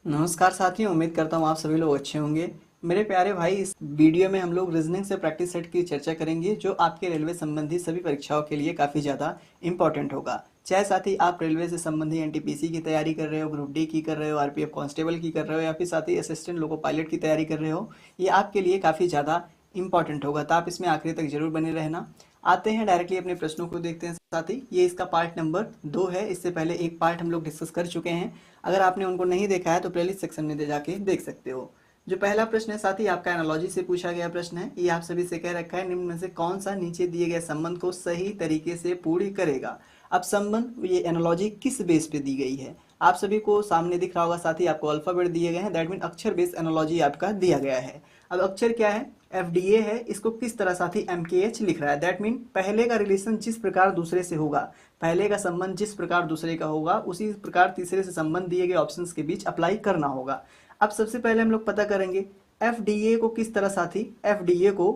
नमस्कार साथियों, उम्मीद करता हूँ आप सभी लोग अच्छे होंगे। मेरे प्यारे भाई, इस वीडियो में हम लोग रीजनिंग से प्रैक्टिस सेट की चर्चा करेंगे जो आपके रेलवे संबंधी सभी परीक्षाओं के लिए काफ़ी ज़्यादा इंपॉर्टेंट होगा। चाहे साथी आप रेलवे से संबंधी एनटीपीसी की तैयारी कर रहे हो, ग्रुप डी की कर रहे हो, आरपीएफ कांस्टेबल की कर रहे हो, या फिर साथी असिस्टेंट लोको पायलट की तैयारी कर रहे हो, ये आपके लिए काफ़ी ज़्यादा इंपॉर्टेंट होगा। तो आप इसमें आखिरी तक जरूर बने रहना। आते हैं डायरेक्टली अपने प्रश्नों को देखते हैं साथी। ये इसका पार्ट नंबर 2 है। इससे पहले एक पार्ट हम लोग डिस्कस कर चुके हैं। अगर आपने उनको नहीं देखा है तो प्लेलिस्ट सेक्शन में जाके देख सकते हो। जो पहला प्रश्न है साथी, आपका एनालॉजी से पूछा गया प्रश्न है। ये आप सभी से कह रखा है, निम्न में से कौन सा नीचे दिए गए संबंध को सही तरीके से पूर्ण करेगा। अब संबंध, ये एनालॉजी किस बेस पे दी गई है, आप सभी को सामने दिख रहा होगा साथी। आपको अल्फाबेट दिए गए हैं, दैट मीन अक्षर बेस एनालॉजी आपका दिया गया है। अब अक्षर क्या है, एफडीए है। इसको किस तरह साथी एमकेएच लिख रहा है, दैट मीन पहले का रिलेशन जिस प्रकार दूसरे से होगा, पहले का संबंध जिस प्रकार दूसरे का होगा, उसी प्रकार तीसरे से संबंध दिए गए ऑप्शंस के बीच अप्लाई करना होगा। अब सबसे पहले हम लोग पता करेंगे एफडीए को किस तरह साथी, एफडीए को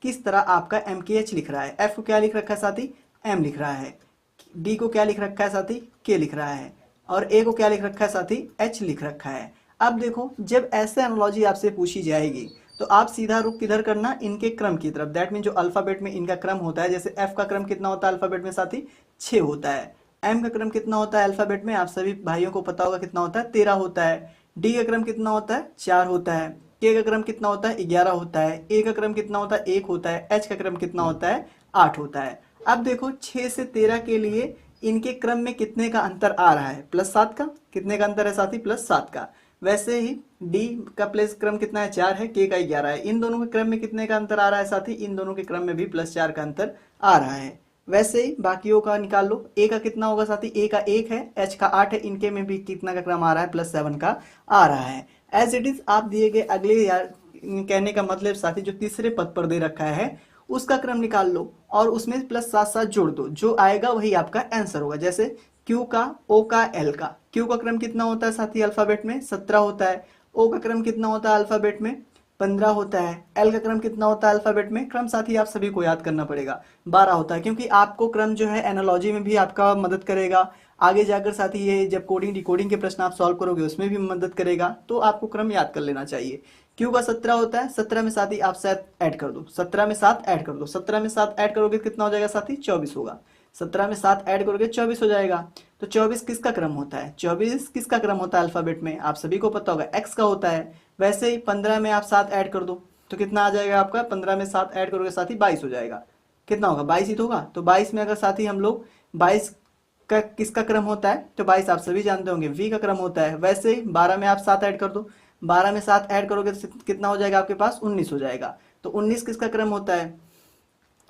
किस तरह आपका एमकेएच लिख रहा है। एफ को क्या लिख रखा है साथी, एम लिख रहा है। डी को क्या लिख रखा है साथी, के लिख रहा है। और ए को क्या लिख रखा है साथी, एच लिख रखा है। अब देखो, जब ऐसे एनालॉजी आपसे पूछी जाएगी तो आप सीधा रुख किधर करना, इनके क्रम की तरफ। दैट मीन जो अल्फाबेट में इनका क्रम होता है, जैसे एफ का क्रम कितना होता है अल्फाबेट में साथी, 6 होता है। एम का क्रम कितना होता है अल्फाबेट में, आप सभी भाइयों को पता होगा कितना होता है, 13 होता है। डी का क्रम कितना होता है, 4 होता है। के का क्रम कितना होता है, 11 होता है। ए का क्रम कितना होता है, 1 होता है। एच का क्रम कितना होता है, 8 होता है। अब देखो 6 से 13 के लिए इनके क्रम में कितने का अंतर आ रहा है, +7 का। कितने का अंतर है साथी, +7 का। वैसे ही डी का प्लेस क्रम कितना है, 4 है। के का 11 है। इन दोनों के क्रम में कितने का अंतर आ रहा है साथी, इन दोनों के क्रम में भी +4 का अंतर आ रहा है। वैसे ही बाकियों का निकाल लो। ए का कितना होगा साथी, ए का 1 है, एच का 8 है। इनके में भी कितना का क्रम आ रहा है, +7 का आ रहा है। एज इट इज आप दिए गए अगले, यार कहने का मतलब साथी जो तीसरे पद पर दे रखा है उसका क्रम निकाल लो और उसमें +7 जोड़ दो। जो आएगा वही आपका आंसर होगा। जैसे क्यू का, ओ का, एल का। क्यू का क्रम कितना होता है साथी अल्फाबेट में, 17 होता है। ओ का क्रम कितना होता है अल्फाबेट में, 15 होता है। एल का क्रम कितना होता है अल्फाबेट में, क्रम साथी आप सभी को याद करना पड़ेगा, 12 होता है। क्योंकि आपको क्रम जो है एनालॉजी में भी आपका मदद करेगा। आगे जाकर साथी ये जब कोडिंग डिकोडिंग के प्रश्न आप सॉल्व करोगे उसमें भी मदद करेगा। तो आपको क्रम याद कर लेना चाहिए। क्यू का 17 होता है, 17 में साथी आप 7 ऐड कर दो, 17 में 7 ऐड कर दो। 17 में 7 ऐड करोगे कितना हो जाएगा साथी, 24 होगा। 17 में 7 ऐड करोगे 24 हो जाएगा। तो 24 किसका क्रम होता है, 24 किसका क्रम होता है अल्फाबेट में, आप सभी को पता होगा, एक्स का होता है। वैसे ही 15 में आप 7 ऐड कर दो तो कितना आ जाएगा आपका, 15 में 7 ऐड करोगे साथी 22 हो जाएगा। कितना होगा, 22 ही तो होगा। तो 22 में अगर साथी हम लोग 22 का किसका क्रम होता है, तो 22 आप सभी जानते होंगे वी का क्रम होता है। वैसे ही 12 में आप 7 ऐड कर दो, 12 में 7 ऐड करोगे तो कितना हो जाएगा आपके पास, 19 हो जाएगा। तो 19 किसका क्रम होता है,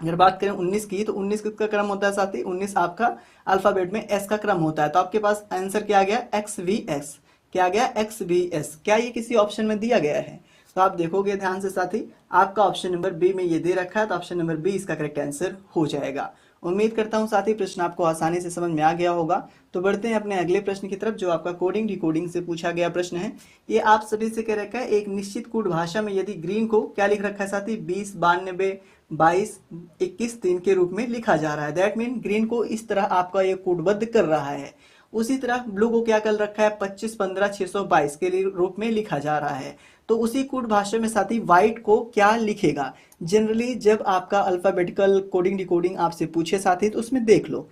अगर बात करें 19 की, तो 19 किसका क्रम होता है साथी, 19 आपका अल्फाबेट में एस का क्रम होता है। तो आपके पास आंसर क्या आ गया, एक्स वी एस। क्या आ गया, एक्स वी एस। क्या ये किसी ऑप्शन में दिया गया है, तो आप देखोगे ध्यान से साथी, आपका ऑप्शन नंबर बी में ये दे रखा है। तो ऑप्शन नंबर बी इसका करेक्ट आंसर हो जाएगा। उम्मीद करता हूं साथी प्रश्न आपको आसानी से समझ में आ गया होगा। तो बढ़ते हैं अपने अगले प्रश्न की तरफ, जो आपका कोडिंग डिकोडिंग से पूछा गया प्रश्न है। ये आप सभी से कह रखा है, एक निश्चित कूट भाषा में यदि ग्रीन को क्या लिख रखा है साथी, 20, 92, 22, 21, 3 के रूप में लिखा जा रहा है। दैट मीन ग्रीन को इस तरह आपका ये कूटबद्ध कर रहा है। उसी तरह ब्लू को क्या कर रखा है, 25, 15, 622 के रूप में लिखा जा रहा है। तो उसी कूट भाषा में साथी व्हाइट को क्या लिखेगा। जनरली जब आपका अल्फाबेटिकल कोडिंग डिकोडिंग आपसे पूछे साथी, तो उसमें देख लो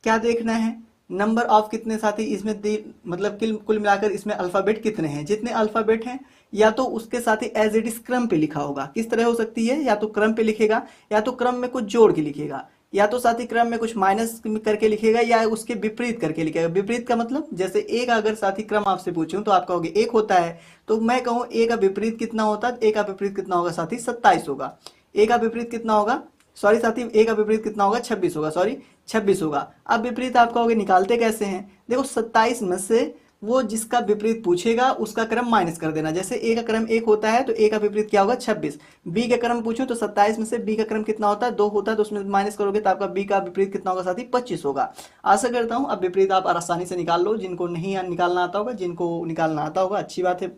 क्या देखना है, नंबर ऑफ कितने साथी इसमें मतलब कुल मिलाकर इसमें अल्फाबेट कितने हैं। जितने अल्फाबेट हैं या तो उसके साथ ही एज इट इज क्रम पे लिखा होगा। किस तरह हो सकती है, या तो क्रम पे लिखेगा, या तो क्रम में कुछ जोड़ के लिखेगा, या तो साथ ही क्रम में कुछ माइनस करके लिखेगा, या उसके विपरीत करके लिखेगा। विपरीत का मतलब, जैसे ए का अगर साथी क्रम आपसे पूछूं तो आप कहोगे 1 होता है, तो मैं कहूँ ए का विपरीत कितना होता है, ए का विपरीत कितना होगा साथी, 27 होगा। ए का विपरीत कितना होगा, सॉरी साथी, ए का विपरीत कितना होगा, 26 होगा। सॉरी 26 होगा। अब विपरीत आप कहोगे निकालते कैसे हैं, देखो 27 में से वो जिसका विपरीत पूछेगा उसका क्रम माइनस कर देना। जैसे ए का क्रम 1 होता है तो ए का विपरीत क्या होगा, 26। बी का क्रम पूछूं तो 27 में से बी का क्रम कितना होता है, 2 होता है, तो उसमें माइनस करोगे तो आपका बी का विपरीत कितना होगा साथी, 25 होगा। आशा करता हूं अब विपरीत आप आसानी से निकाल लो। जिनको नहीं निकालना आता होगा, जिनको निकालना आता होगा अच्छी बात है।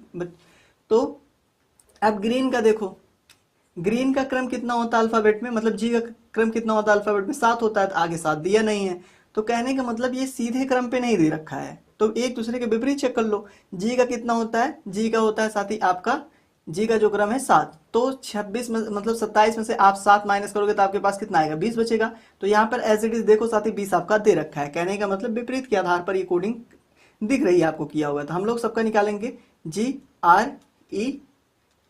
तो अब ग्रीन का देखो, ग्रीन का क्रम कितना होता है अल्फाबेट में, मतलब जी का क्रम कितना होता है अल्फाबेट में, 7 होता है। तो आगे 7 दिया नहीं है, तो कहने का मतलब ये सीधे क्रम पे नहीं दे रखा है। तो एक दूसरे के विपरीत चेक कर लो। जी का कितना होता है, जी का होता है साथी आपका, जी का जो क्रम है 7, तो 26 में मतलब 27 में से आप 7 माइनस करोगे तो आपके पास कितना आएगा, 20 बचेगा। तो यहाँ पर एज इट इज देखो साथी 20 आपका दे रखा है, कहने का मतलब विपरीत के आधार पर ये कोडिंग दिख रही है आपको किया हुआ। तो हम लोग सबका निकालेंगे जी आर ई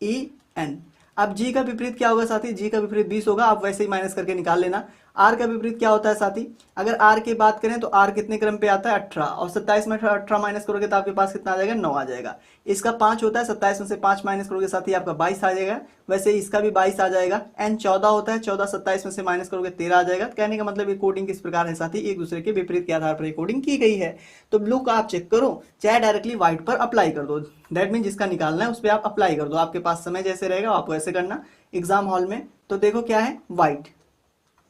ई एन। अब जी का विपरीत क्या होगा साथी, जी का विपरीत 20 होगा, आप वैसे ही माइनस करके निकाल लेना। आर का विपरीत क्या होता है साथी, अगर आर की बात करें तो आर कितने क्रम पे आता है, 18, और 27 में 18 माइनस करोगे तो आपके पास कितना आ जाएगा, 9 आ जाएगा। इसका 5 होता है, 27 में से 5 माइनस करोगे साथी आपका 22 आ जाएगा, वैसे इसका भी 22 आ जाएगा। एन 14 होता है, 14 27 में से माइनस करोगे 13 आ जाएगा। कहने का मतलब ये कोडिंग किस प्रकार है साथी, एक दूसरे के विपरीत के आधार पर ये कोडिंग की गई है। तो ब्लू का आप चेक करो, चाहे डायरेक्टली व्हाइट पर अप्लाई कर दो, दैट मीन जिसका निकालना है उस पर आप अप्लाई कर दो, आपके पास समय जैसे रहेगा आपको ऐसे करना एग्जाम हॉल में। तो देखो क्या है, व्हाइट,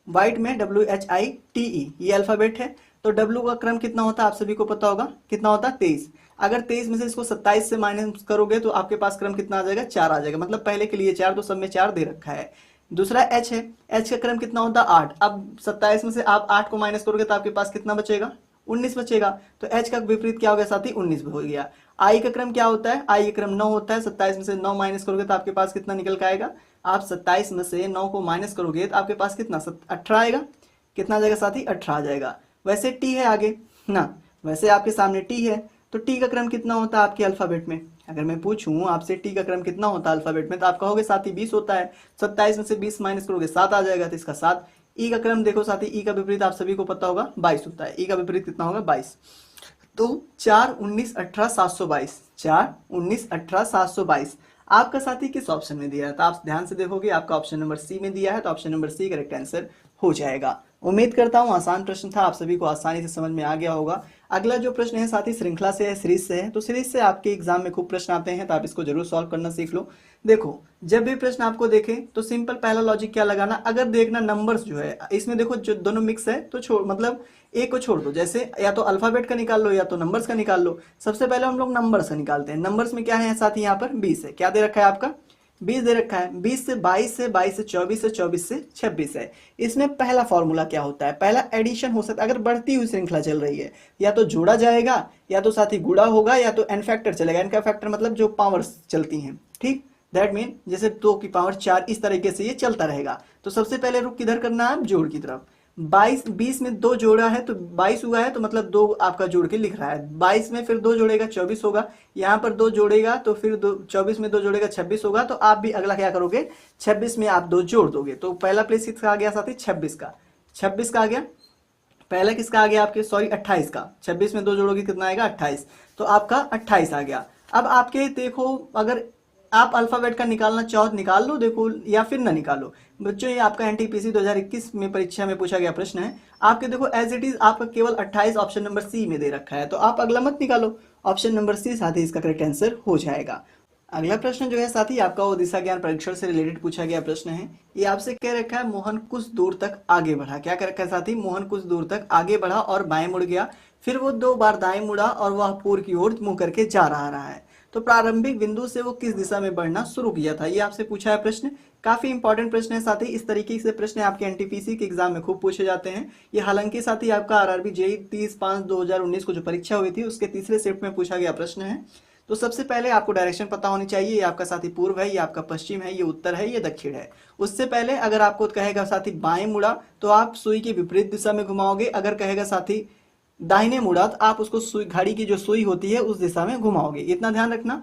व्हाइट में WHITE ये अल्फाबेट है। तो W का क्रम कितना होता है आप सभी को पता होगा, कितना होता है 23। अगर 23 में से इसको 27 से माइनस करोगे तो आपके पास क्रम कितना आ जाएगा, 4 आ जाएगा, मतलब पहले के लिए 4, तो सब में 4 दे रखा है। दूसरा H है, H का क्रम कितना होता है 8। अब 27 में से आप 8 को माइनस करोगे तो आपके पास कितना बचेगा, 19 बचेगा। तो H का विपरीत क्या हो गया साथी, 19 हो गया। I का क्रम क्या होता है, I का क्रम 9 होता है, 27 में से 9 माइनस करोगे तो आपके पास कितना निकल के आएगा, आप 27 में से 9 को माइनस करोगे तो आपके पास कितना 18 आएगा, कितना आ जाएगा साथी, 18 आ जाएगा। वैसे टी है आगे ना, वैसे आपके सामने टी है, तो टी का क्रम कितना होता है आपके अल्फाबेट में, अगर मैं पूछूं आपसे टी का क्रम कितना होता है अल्फाबेट में तो आप कहोगे साथी 20 होता है। 27 में से 20 माइनस करोगे 7 आ जाएगा, तो इसका 7। ई का क्रम देखो साथी, ई का विपरीत आप सभी को पता होगा 22 होता है, ई का विपरीत कितना होगा 22। तो 4 19 18 722, 4 19 18 722 आपका साथी किस ऑप्शन में दिया है, तो आप ध्यान से देखोगे आपका ऑप्शन नंबर सी में दिया है, तो option number C correct answer हो जाएगा। उम्मीद करता हूं आसान प्रश्न था, आप सभी को आसानी से समझ में आ गया होगा। अगला जो प्रश्न है साथी श्रृंखला से है, सीरीज से है, तो सीरीज से आपके एग्जाम में खूब प्रश्न आते हैं, तो आप इसको जरूर सॉल्व करना सीख लो। देखो जब भी प्रश्न आपको देखे तो सिंपल पहला लॉजिक क्या लगाना, अगर देखना नंबर्स जो है इसमें देखो जो दोनों मिक्स है तो छोड़, मतलब एक को छोड़ दो, जैसे या तो अल्फाबेट का निकाल लो या तो नंबर्स का निकाल लो। सबसे पहले हम लोग नंबर्स का निकालते हैं। नंबर्स में क्या है साथी, यहाँ पर 20 है, क्या दे रखा है आपका 20 दे रखा है। 20 से 22 से 22 से 24 से 24 से 26 है। इसमें पहला फॉर्मूला क्या होता है, पहला एडिशन हो सकता है, अगर बढ़ती हुई श्रृंखला चल रही है या तो जोड़ा जाएगा या तो साथी गुणा होगा या तो एन फैक्टर चलेगा। एन का फैक्टर मतलब जो पावर्स चलती हैं, ठीक, दैट मीन जैसे 2 की पावर 4, इस तरीके से ये चलता रहेगा। तो सबसे पहले रुख किधर करना है, जोड़ की तरफ। 20 में 2 जोड़ा है तो 22 हुआ है, तो मतलब 2 आपका जोड़ के लिख रहा है। 22 में फिर 2 जोड़ेगा 24 होगा, यहाँ पर 2 जोड़ेगा तो फिर 24 में 2 जोड़ेगा 26 होगा। तो आप भी अगला क्या करोगे, 26 में आप 2 जोड़ दोगे। तो पहला प्लेस किसका आ गया साथी, 26 का, 26 का आ गया। पहला किसका आ गया आपके, सॉरी 28 का, 26 में 2 जोड़ोगे कितना आएगा 28, तो आपका 28 आ गया। अब आपके देखो अगर आप अल्फाबेट का निकालना चाहो तो निकाल लो देखो, या फिर ना निकालो। बच्चों ये आपका एनटीपीसी 2021 में परीक्षा में पूछा गया प्रश्न है। आपके देखो एज इट इज आपका केवल 28 ऑप्शन नंबर सी में दे रखा है, तो आप अगला मत निकालो, ऑप्शन नंबर सी साथी इसका करेक्ट आंसर हो जाएगा। अगला प्रश्न जो है साथी आपका वो दिशा ज्ञान परीक्षण से रिलेटेड पूछा गया प्रश्न है। ये आपसे कह रखा है मोहन कुछ दूर तक आगे बढ़ा, क्या कह रखा है साथी, मोहन कुछ दूर तक आगे बढ़ा और बाएं मुड़ गया, फिर वो 2 बार दाएं मुड़ा और वह पूर्व की ओर मुंह करके जा रहा है। तो प्रारंभिक बिंदु से वो किस दिशा में बढ़ना शुरू किया था, ये आपसे पूछा है प्रश्न। काफी इंपॉर्टेंट प्रश्न है साथी, इस तरीके से प्रश्न आपके एनटीपीसी के एग्जाम में खूब पूछे जाते हैं। ये हालांकि साथी आपका आरआरबी जेईई 30/5/2019 को जो परीक्षा हुई थी उसके तीसरे शिफ्ट में पूछा गया प्रश्न है। तो सबसे पहले आपको डायरेक्शन पता होनी चाहिए, ये आपका साथी पूर्व है, ये आपका पश्चिम है, ये उत्तर है, ये दक्षिण है। उससे पहले अगर आपको कहेगा साथी बाएं मुड़ा तो आप सुई की विपरीत दिशा में घुमाओगे, अगर कहेगा साथी दाहिने मुड़ा तो आप उसको सुई, घड़ी की जो सुई होती है उस दिशा में घुमाओगे, इतना ध्यान रखना।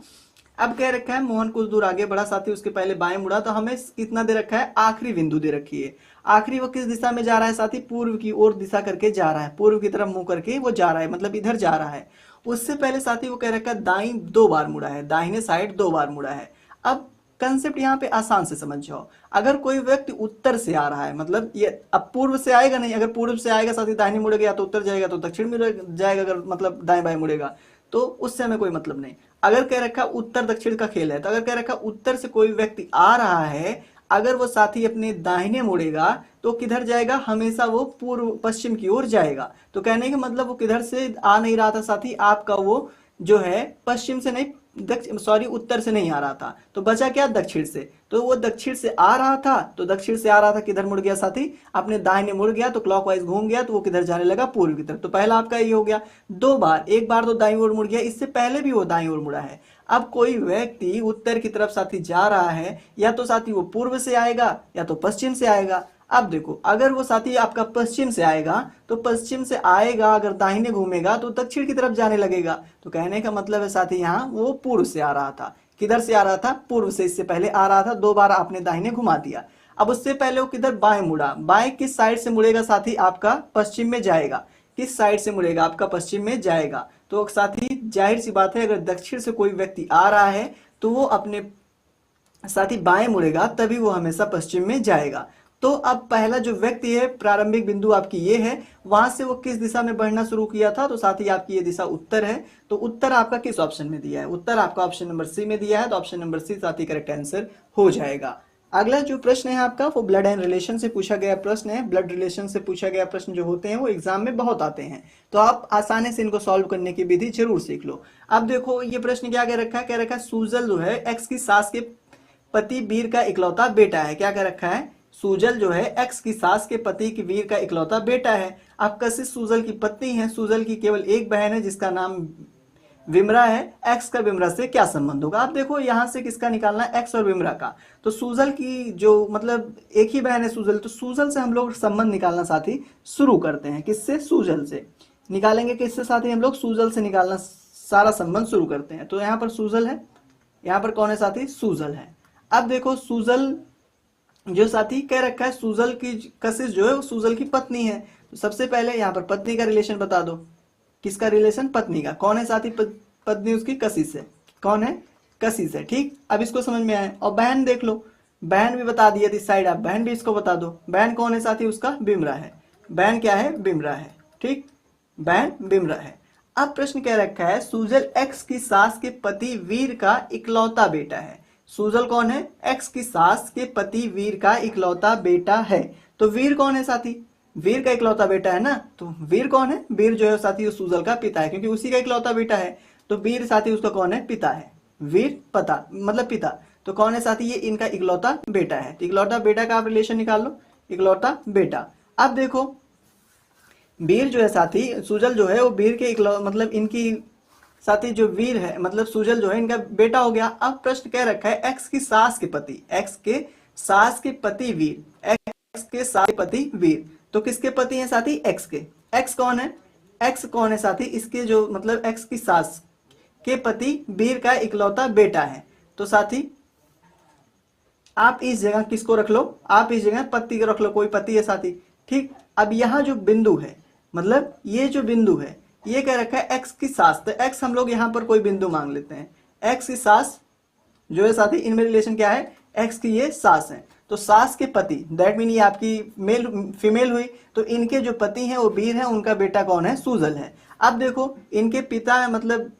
अब कह रखा है मोहन कुछ दूर आगे बढ़ा साथी, उसके पहले बाएं मुड़ा, तो हमें कितना दे रखा है, आखिरी बिंदु दे रखी है। आखिरी वो किस दिशा में जा रहा है साथी, पूर्व की ओर दिशा करके जा रहा है, पूर्व की तरफ मुंह करके वो जा रहा है, मतलब इधर जा रहा है। उससे पहले साथी वो कह रखा है दाई 2 बार मुड़ा है, दाहिने साइड 2 बार मुड़ा है। अब कंसेप्ट यहाँ पे आसान से समझ जाओ, अगर कोई व्यक्ति उत्तर से आ रहा है, मतलब ये अब पूर्व से आएगा नहीं, अगर पूर्व से आएगा साथी दाहिने मुड़ेगा या तो उत्तर जाएगा तो दक्षिण में जाएगा, अगर मतलब दाएं बाएं मुड़ेगा तो उससे हमें कोई मतलब नहीं। अगर कह रखा उत्तर दक्षिण का खेल है, तो अगर कह रखा उत्तर से कोई व्यक्ति आ रहा है, अगर वो साथी अपने दाहिने मुड़ेगा तो किधर जाएगा, हमेशा वो पूर्व पश्चिम की ओर जाएगा। तो कहने का मतलब वो किधर से आ नहीं रहा था साथी, आपका वो जो है पश्चिम से नहीं, उत्तर से नहीं आ रहा था, तो बचा क्या, दक्षिण से। तो वो दक्षिण से आ रहा था, तो दक्षिण से आ रहा था, किधर मुड़ गया साथी, अपने दाहिने मुड़ गया, तो क्लॉकवाइज घूम गया, तो वो किधर जाने लगा, पूर्व की तरफ। तो पहला आपका ये हो गया। दो बार, एक बार तो दाईं ओर मुड़ गया, इससे पहले भी वो दाईं ओर मुड़ा है। अब कोई व्यक्ति उत्तर की तरफ साथी जा रहा है, या तो साथी वो पूर्व से आएगा या तो पश्चिम से आएगा। अब देखो, अगर वो साथी आपका पश्चिम से आएगा, तो पश्चिम से आएगा, अगर दाहिने घूमेगा तो दक्षिण की तरफ जाने लगेगा। तो कहने का मतलब है साथी यहाँ वो पूर्व से आ रहा था। किधर से आ रहा था, पूर्व से इससे पहले आ रहा था, दो बार आपने दाहिने घुमा दिया। अब उससे पहले वो किधर, बाएं मुड़ा। बाएं किस साइड से मुड़ेगा साथी, आपका पश्चिम में जाएगा। किस साइड से मुड़ेगा, आपका पश्चिम में जाएगा। तो साथी जाहिर सी बात है, अगर दक्षिण से कोई व्यक्ति आ रहा है तो वो अपने साथ ही बाएं मुड़ेगा, तभी वो हमेशा पश्चिम में जाएगा। तो अब पहला जो व्यक्ति है, प्रारंभिक बिंदु आपकी ये है, वहां से वो किस दिशा में बढ़ना शुरू किया था, तो साथ ही आपकी ये दिशा उत्तर है। तो उत्तर आपका किस ऑप्शन में दिया है, उत्तर आपका ऑप्शन नंबर सी में दिया है, तो ऑप्शन नंबर सी साथ ही करेक्ट आंसर हो जाएगा। अगला जो प्रश्न है आपका वो ब्लड एंड रिलेशन से पूछा गया प्रश्न है। ब्लड रिलेशन से पूछा गया प्रश्न जो होते हैं वो एग्जाम में बहुत आते हैं, तो आप आसानी से इनको सॉल्व करने की विधि जरूर सीख लो। अब देखो ये प्रश्न क्या कह रखा है, कह रखा है सूजल जो है एक्स की सास के पति वीर का इकलौता बेटा है। क्या कह रखा है, सूजल जो है एक्स की सास के पति की वीर का इकलौता बेटा है। अब कशिश सूजल की पत्नी है, सूजल की केवल एक बहन है जिसका नाम विमरा है। एक्स का विमरा से क्या संबंध होगा। आप देखो यहां से किसका निकालना है, एक्स और विमरा का। तो सूजल की जो मतलब एक ही बहन है सूजल, तो सूजल से हम लोग संबंध निकालना साथी शुरू करते हैं। किससे, सूजल से निकालेंगे। किससे साथी, हम लोग सूजल से निकालना सारा संबंध शुरू करते हैं। तो यहाँ पर सूजल है, यहाँ पर कौन है साथी, सूजल है। अब देखो सूजल जो साथी कह रखा है, सूजल की कशिश जो है वो सूजल की पत्नी है। तो सबसे पहले यहाँ पर पत्नी का रिलेशन बता दो। किसका रिलेशन, पत्नी का। कौन है साथी, पत्नी उसकी कशिश है। कौन है, कशिश है। ठीक, अब इसको समझ में आया। और बहन देख लो, बहन भी बता दिया इस साइड, आप बहन भी इसको बता दो। बहन कौन है साथी, उसका बिमरा है। बहन क्या है, बिमरा है। ठीक, बहन बिमरा है। अब प्रश्न कह रखा है सूजल एक्स की सास के पति वीर का इकलौता बेटा है। सूजल कौन है, एक्स की सास के पति वीर का इकलौता बेटा है। तो वीर कौन है साथी, वीर का इकलौता बेटा है ना। तो वीर कौन है, वीर जो है साथी वो सूजल का पिता है, क्योंकि उसी का इकलौता बेटा है। तो वीर साथी उसका कौन है, पिता है। वीर पता मतलब पिता। तो कौन है साथी, ये इनका इकलौता बेटा है। तो इकलौता बेटा का आप रिलेशन निकाल लो, इकलौता बेटा। अब देखो वीर जो है साथी, सूजल जो है वो वीर के मतलब इनकी साथी जो वीर है मतलब सूजल जो है इनका बेटा हो गया। अब प्रश्न कह रखा है एक्स की सास के पति, एक्स के सास के पति वीर, एक्स के सास के पति वीर। तो किसके पति हैं साथी, एक्स के। एक्स कौन है, एक्स कौन है साथी, इसके जो मतलब एक्स की सास के पति वीर का इकलौता बेटा है। तो साथी आप इस जगह किसको रख लो, आप इस जगह पति को रख लो, कोई पति है साथी। ठीक, अब यहाँ जो बिंदु है मतलब ये जो बिंदु है ये कह रखा है एक्स की सास। तो एक्स हम लोग यहाँ पर कोई बिंदु मांग लेते हैं। एक्स की सास जो है साथी, इनमें रिलेशन क्या है, एक्स की ये सास है। तो सास के पति दैट मीन ये आपकी मेल फीमेल हुई। तो इनके जो पति हैं वो वीर हैं, उनका बेटा कौन है, सूजल है। अब देखो इनके पिता है मतलब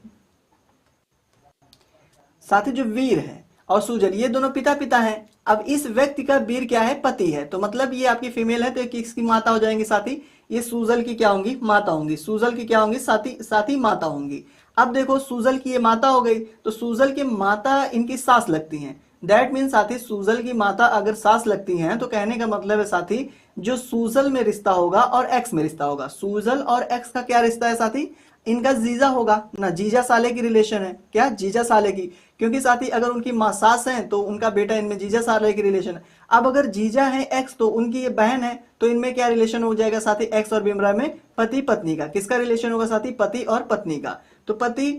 साथी जो वीर है और सूजल, ये दोनों पिता पिता हैं। अब इस व्यक्ति का वीर क्या है, पति है। तो मतलब ये आपकी फीमेल है, तो किसकी माता हो जाएंगी साथी, ये सूजल की क्या होंगी, माता होंगी। सूजल की क्या होंगी साथी माता होंगी। अब देखो सूजल की ये माता हो गई, तो सूजल की माता इनकी सास लगती हैं। दैट मीन साथी सूजल की माता अगर सास लगती हैं, तो कहने का मतलब है साथी जो सूजल में रिश्ता होगा और एक्स में रिश्ता होगा। सूजल और एक्स का क्या रिश्ता है साथी, इनका जीजा होगा ना, जीजा साले की रिलेशन है। क्या, जीजा साले की। क्योंकि साथी अगर उनकी माँ सास है तो उनका बेटा इनमें जीजा साले की रिलेशन है। अब अगर जीजा है एक्स तो उनकी ये बहन है, तो इनमें क्या रिलेशन हो जाएगा साथी, एक्स और बिमरा में पति पत्नी का। किसका रिलेशन होगा साथी, पति और पत्नी का। तो पति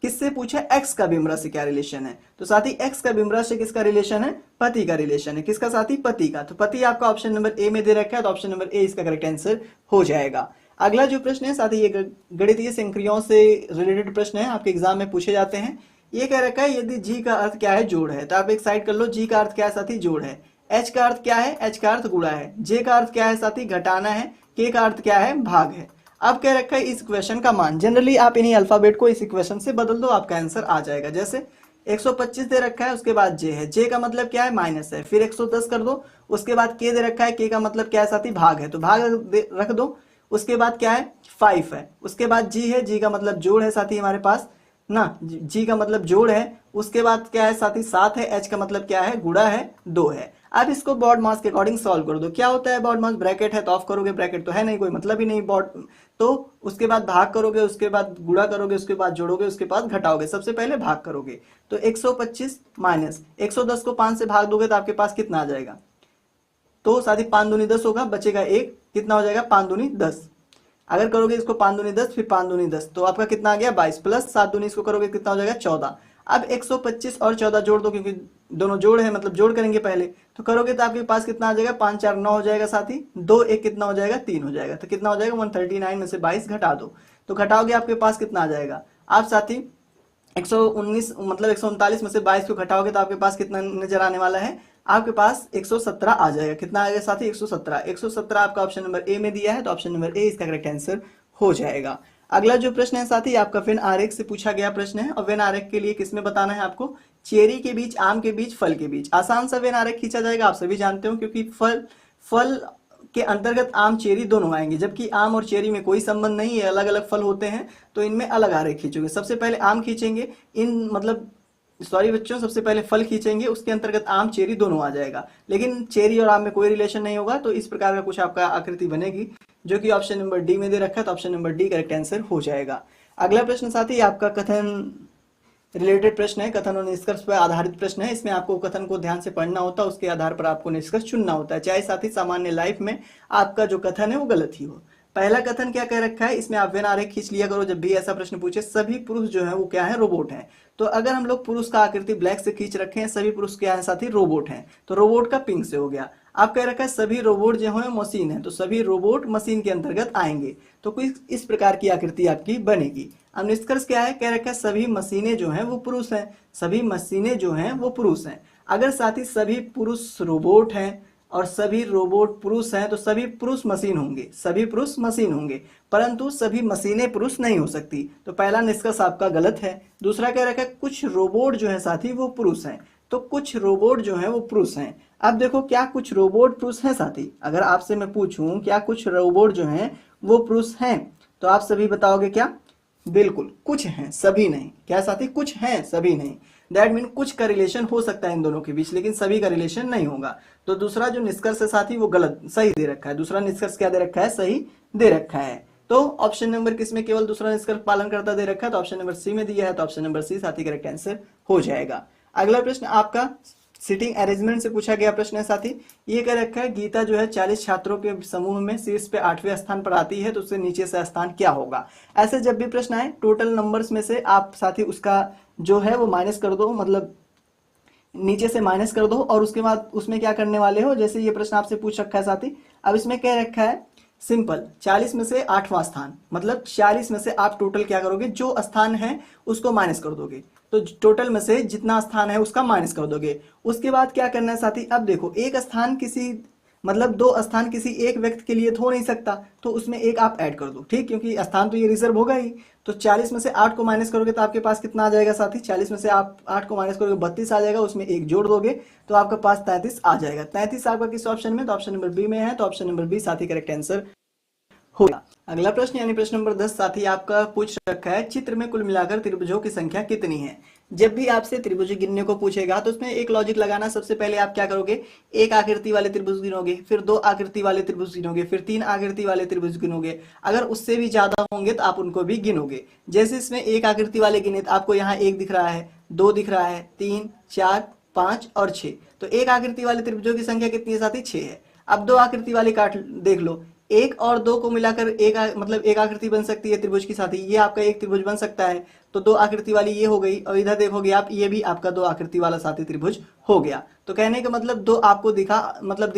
किससे पूछा, एक्स का बिमरा से क्या रिलेशन है। तो साथी एक्स का बिमरा से किसका रिलेशन है, पति का रिलेशन है। किसका साथी, पति का। तो पति आपका ऑप्शन नंबर ए में दे रखा है, तो ऑप्शन नंबर ए इसका करेक्ट आंसर हो जाएगा। अगला जो प्रश्न है साथी ये गणितीय संक्रियाओं से रिलेटेड प्रश्न है, आपके एग्जाम में पूछे जाते हैं। ये कह रखा है यदि जी का अर्थ क्या है, जोड़ है। तो आप एक साइड कर लो, जी का अर्थ क्या है साथी, जोड़ है। एच का अर्थ क्या है, एच का अर्थ गुणा है। जे का अर्थ क्या है साथी, घटाना है। के का अर्थ क्या है, भाग है। अब कह रखा है इस इक्वेशन का मान, जनरली आप इन्हीं अल्फाबेट को इस इक्वेशन से बदल दो, आपका आंसर आ जाएगा। जैसे 125 दे रखा है, उसके बाद जे है, जे का मतलब क्या है, माइनस है। फिर 110 कर दो, उसके बाद के दे रखा है, के का मतलब क्या है साथी, भाग है, तो भाग रख दो। उसके बाद क्या है, 5 है। उसके बाद जी है, जी का मतलब जोड़ है साथी हमारे पास ना, जी का मतलब जोड़ है। उसके बाद क्या है साथी 7 है, एच का मतलब क्या है गुणा है 2 है। अब इसको बॉड मास के अकॉर्डिंग सॉल्व कर दो। क्या होता है बॉड मास, ब्रैकेट है तो ऑफ करोगे, ब्रैकेट तो है नहीं, कोई मतलब ही नहीं बॉड, तो उसके बाद भाग करोगे, उसके बाद गुणा करोगे, उसके बाद जोड़ोगे, उसके बाद घटाओगे। सबसे पहले भाग करोगे तो 125 माइनस 110 को 5 से भाग दोगे तो आपके पास कितना आ जाएगा, तो साथी 5 दूनी 10 होगा, बचेगा 1, कितना हो जाएगा 5 दूनी 10। अगर करोगे इसको 5 दूनी 10 फिर 5 दूनी 10 तो आपका कितना आ गया 22 प्लस 7 दूनी इसको करोगे कितना हो जाएगा 14। अब 125 और 14 जोड़ दो क्योंकि दोनों जोड़ है, मतलब जोड़ करेंगे पहले, तो करोगे तो आपके पास कितना आ जाएगा 5 4 9 हो जाएगा साथी, 2 1 कितना हो जाएगा 3 हो जाएगा, तो कितना हो जाएगा 139 में से 22 घटा दो, तो घटाओगे आपके पास कितना आ जाएगा आप साथी 119 मतलब 139 में से 22 को घटाओगे तो आपके पास कितना नजर आने वाला है, आपके पास 117 आ जाएगा। कितना आएगा साथी 117, 117 आपका ऑप्शन नंबर ए में दिया है, तो ऑप्शन नंबर ए इसका करेक्ट आंसर हो जाएगा। अगला जो प्रश्न है साथी आपका वेन आरेख से पूछा गया प्रश्न है, और वेन आरेख के लिए किसमें बताना है आपको, चेरी के बीच, आम के बीच, फल के बीच। आसान सा वेन आरेख खींचा जाएगा, आप सभी जानते हो, क्योंकि फल के अंतर्गत आम चेरी दोनों आएंगे, जबकि आम और चेरी में कोई संबंध नहीं है, अलग अलग फल होते हैं, तो इनमें अलग आरेख खींचोगे। सबसे पहले आम खींचेंगे, इन मतलब सॉरी बच्चों, सबसे पहले फल खींचेंगे, उसके अंतर्गत आम चेरी दोनों आ जाएगा, लेकिन चेरी और आम में कोई रिलेशन नहीं होगा, तो इस प्रकार का कुछ आपका आकृति बनेगी, जो कि ऑप्शन नंबर डी में दे रखा है, तो option number D correct answer हो जाएगा। अगला प्रश्न साथी आपका कथन रिलेटेड प्रश्न है, कथन और निष्कर्ष पर आधारित प्रश्न है। इसमें आपको कथन को ध्यान से पढ़ना होता है, उसके आधार पर आपको निष्कर्ष चुनना होता है, चाहे साथी सामान्य लाइफ में आपका जो कथन है वो गलत ही हो। पहला कथन क्या कह रखा है, इसमें आप वेन आरेख खींच लिया करो जब भी ऐसा प्रश्न पूछे, सभी पुरुष जो है वो क्या है रोबोट हैं। तो अगर हम लोग पुरुष का आकृति ब्लैक से खींच रखे हैं, सभी पुरुष क्या है साथी रोबोट हैं, तो रोबोट का पिंक से हो गया। आप कह रखा है सभी रोबोट जो है मशीन है, तो सभी रोबोट मशीन के अंतर्गत आएंगे, तो कुछ इस प्रकार की आकृति आपकी बनेगी। अब निष्कर्ष क्या है, कह रखा है सभी मशीनें जो हैं वो पुरुष हैं, सभी मशीनें जो हैं वो पुरुष हैं। अगर साथी सभी पुरुष रोबोट हैं और सभी रोबोट पुरुष हैं, तो सभी पुरुष मशीन होंगे, सभी पुरुष मशीन होंगे, परंतु सभी मशीनें पुरुष नहीं हो सकती, तो पहला निष्कर्ष आपका गलत है। दूसरा कह रखा है कुछ रोबोट जो है साथी वो पुरुष हैं, तो कुछ रोबोट जो है वो पुरुष हैं। अब देखो क्या कुछ रोबोट पुरुष हैं साथी, अगर आपसे मैं पूछूं क्या कुछ रोबोट जो हैं वो पुरुष हैं, तो आप सभी बताओगे क्या, बिल्कुल कुछ हैं सभी नहीं। क्या साथी, कुछ हैं सभी नहीं, दैट मीन कुछ का रिलेशन हो सकता है इन दोनों के बीच, लेकिन सभी का रिलेशन नहीं होगा। तो दूसरा जो निष्कर्ष है साथी वो गलत, सही दे रखा है, दूसरा निष्कर्ष क्या दे रखा है, सही दे रखा है। तो ऑप्शन नंबर किसमें केवल दूसरा निष्कर्ष पालन करता दे रखा है, तो ऑप्शन नंबर सी में दिया है, तो ऑप्शन नंबर सी साथी करेक्ट आंसर हो जाएगा। अगला प्रश्न आपका सीटिंग अरेंजमेंट से पूछा गया प्रश्न है साथी। ये कह रखा है गीता जो है 40 छात्रों के समूह में शीर्ष पे 8वें स्थान पर आती है, तो उससे नीचे से स्थान क्या होगा। ऐसे जब भी प्रश्न आए टोटल नंबर्स में से आप साथी उसका जो है वो माइनस कर दो, मतलब नीचे से माइनस कर दो, और उसके बाद उसमें क्या करने वाले हो, जैसे ये प्रश्न आपसे पूछ रखा है साथी। अब इसमें कह रखा है सिंपल 40 में से 8वां स्थान, मतलब 40 में से आप टोटल क्या करोगे, जो स्थान है उसको माइनस कर दोगे, तो टोटल में से जितना स्थान है उसका माइनस कर दोगे। उसके बाद क्या करना है साथी, अब देखो एक स्थान किसी मतलब 2 स्थान किसी एक व्यक्ति के लिए तो हो नहीं सकता, तो उसमें एक आप ऐड कर दो, ठीक, क्योंकि स्थान तो ये रिजर्व होगा ही। तो 40 में से 8 को माइनस करोगे तो आपके पास कितना आ जाएगा साथी, 40 में से आप 8 को माइनस करोगे 32 आ जाएगा, उसमें एक जोड़ दोगे तो आपके पास 33 आ जाएगा। 33 आपका किस ऑप्शन में, तो ऑप्शन नंबर बी में है, तो ऑप्शन नंबर बी साथी करेक्ट आंसर होगा। अगला प्रश्न यानी प्रश्न नंबर 10 साथी आपका पूछ रखा है चित्र में कुल मिलाकर त्रिभुजों की संख्या कितनी है। जब भी आपसे त्रिभुज गिनने को पूछेगा तो उसमें एक लॉजिक लगाना, सबसे पहले आप क्या करोगे, एक आकृति वाले त्रिभुज गिनोगे, फिर 2 आकृति वाले त्रिभुज गिनोगे, फिर 3 आकृति वाले त्रिभुज गिनोगे, अगर उससे भी ज्यादा होंगे तो आप उनको भी गिनोगे। जैसे इसमें एक आकृति वाले गिने तो आपको यहाँ 1 दिख रहा है, 2 दिख रहा है, 3 4 5 और 6, तो एक आकृति वाले त्रिभुजों की संख्या कितनी है साथी, 6 है। अब 2 आकृति वाले काट देख लो, 1 और 2 को मिलाकर मतलब एक आकृति बन सकती है त्रिभुज की साथी, ये आपका एक त्रिभुज बन सकता है, तो 2 आकृति वाली ये हो गई, और इधर देखोगे आप ये भी आपका 2 आकृति वाला साथी त्रिभुज हो गया। तो कहने का मतलब 2 आपको दिख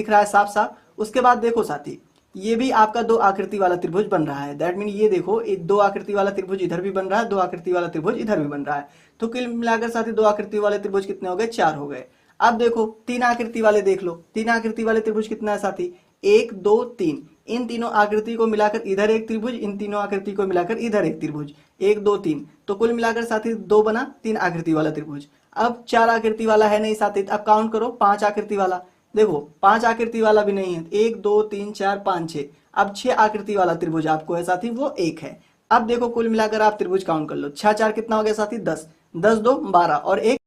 रहा है साफ साफ। उसके बाद देखो साथी ये भी आपका 2 आकृति वाला त्रिभुज बन रहा है, दैट मीन ये देखो 2 आकृति वाला त्रिभुज इधर भी बन रहा है, 2 आकृति वाला त्रिभुज इधर भी बन रहा है, तो कुल मिलाकर साथी 2 आकृति वाले त्रिभुज कितने हो गए, 4 हो गए। अब देखो 3 आकृति वाले देख लो, 3 आकृति वाले त्रिभुज कितना है साथी, 1 2 3, इन तीनों आकृति को मिलाकर इधर एक त्रिभुज, इन तीनों आकृति को मिलाकर इधर एक त्रिभुज, 1 2 3, तो कुल मिलाकर साथी 2 बना 3 आकृति वाला त्रिभुज। अब 4 आकृति वाला है नहीं साथी, अब काउंट करो 5 आकृति वाला, देखो 5 आकृति वाला भी नहीं है, 1 2 3 4 5 6, अब 6 आकृति वाला त्रिभुज आपको है साथी वो 1 है। अब देखो कुल मिलाकर आप त्रिभुज काउंट कर लो, 6 4 कितना हो गया साथी 10, 10 2 12 और 1